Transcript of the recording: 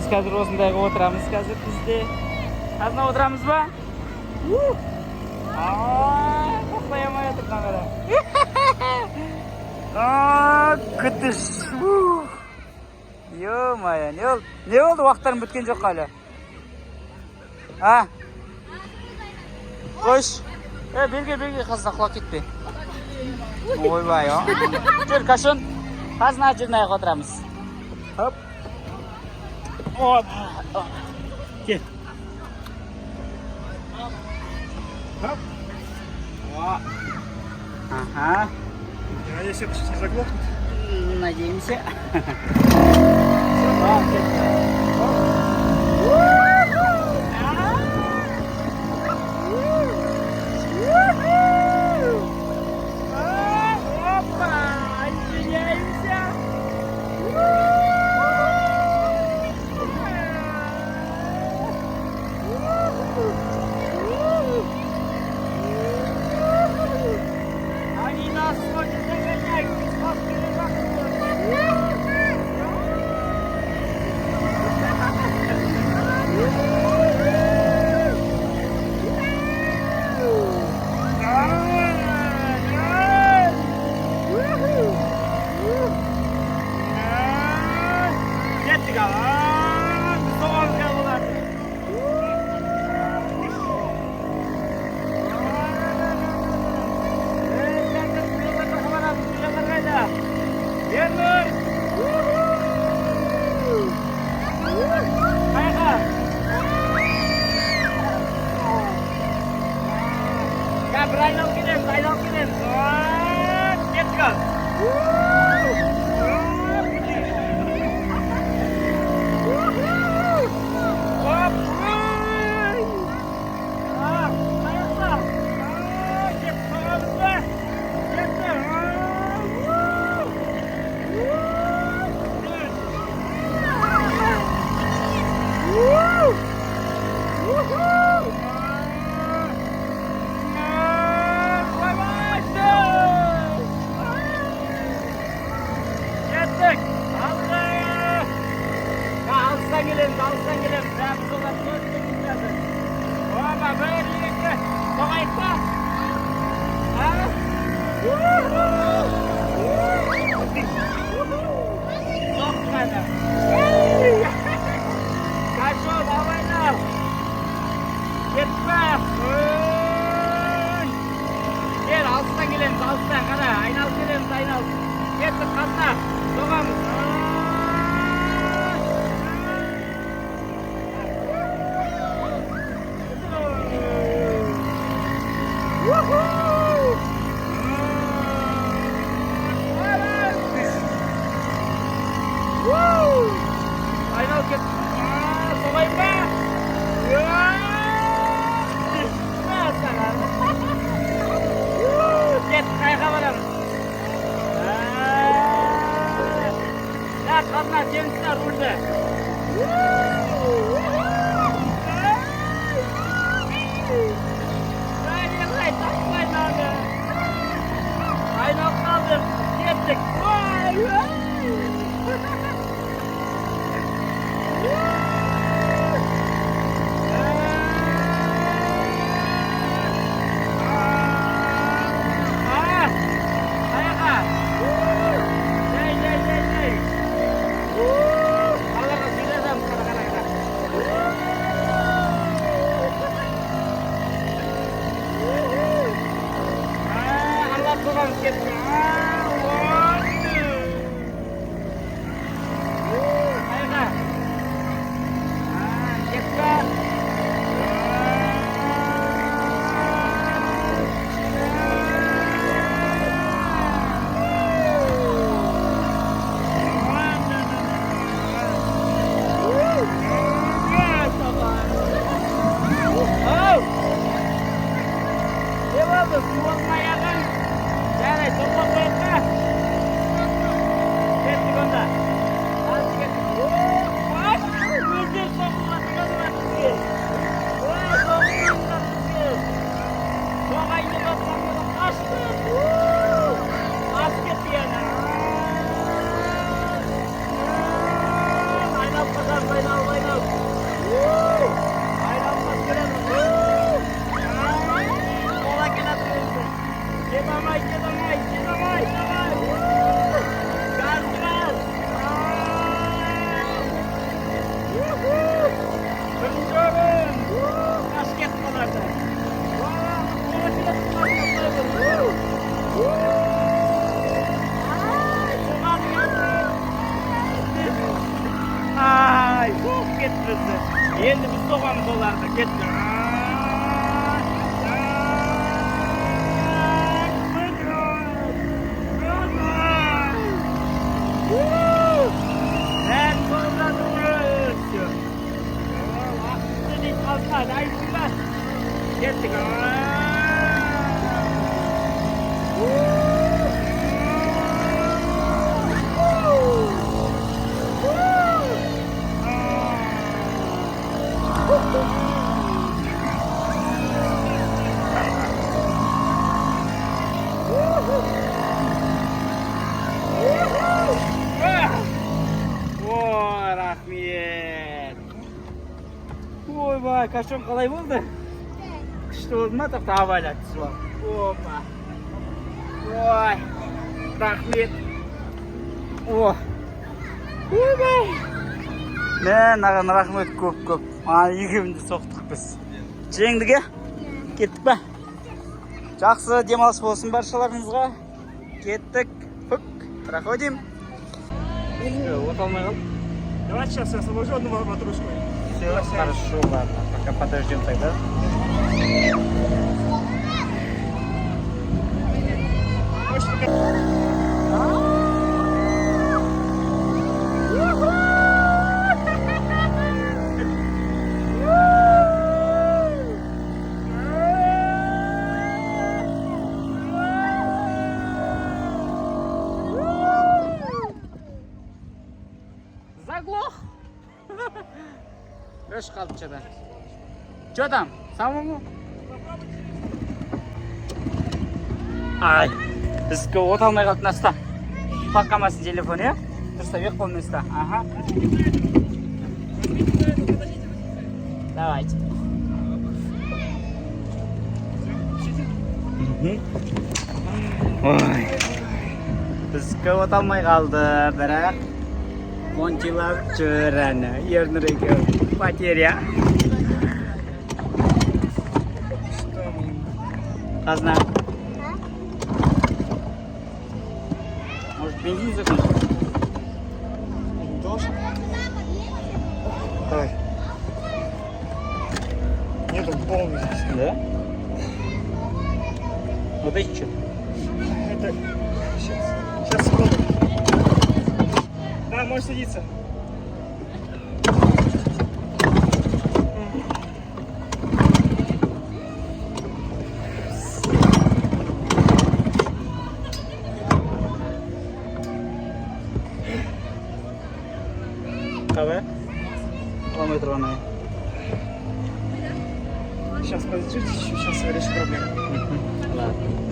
Biz қазір осындайға отырамыз қазір бізде. Қазір отырамыз ба? Тоқтай алмай отыр таңғада. Күтіш. Ё-моё, не болды? Уақыттарым біткен жоқ әлі. Қош. Берге, қазір құлап кетпе. Ойбай, жүр, Кашон. Қазір ана жеріне аяқ отырамыз. Хоп. Кел. Хоп. Ага. Если это сейчас заглохнет. Надеемся. kettirdi. Endi biz so'g'amiz ularni. Ketdi. Ben so'radim. Vaqtni qolmadi, aytdilar. Ketdik. Voy, rahmet. Voy voy, qachon qalay bo'ldi? Qishda bo'ldimi? To'xta, avaylat suv. Opa. Voy. Rahmet. Oh. Voy voy. Men rahmet ko'p. Mana yigimni so'qdik biz. Jengdiga ketdik-mi? Жақсы демалыс болсын баршаларыңызға. Кеттік. Пук. Проходим. Вот алмай қалды. Давай сейчас я освобожу одну матрушку. Все, хорошо, ладно. Пока подождем тогда. Заглох. Өш қалды что-то. Что там? Самому? Ай, бізге от алмай қалды наста. Баққамасын телефон, е? Дұрыста век болмаста. Ага. Давайте. Ой. Бізге от алмай қалды, бірақ монтилап жүр әні. Ернірегі потеря. Қазына. Может, бензин закончился? Должен? Давай. Нет, он полный здесь. Да? Вот эти что? Это... Сейчас секунду. Да, можешь садиться. Давай. Километр вон. Сейчас подождите, сейчас я решу проблему. Ладно.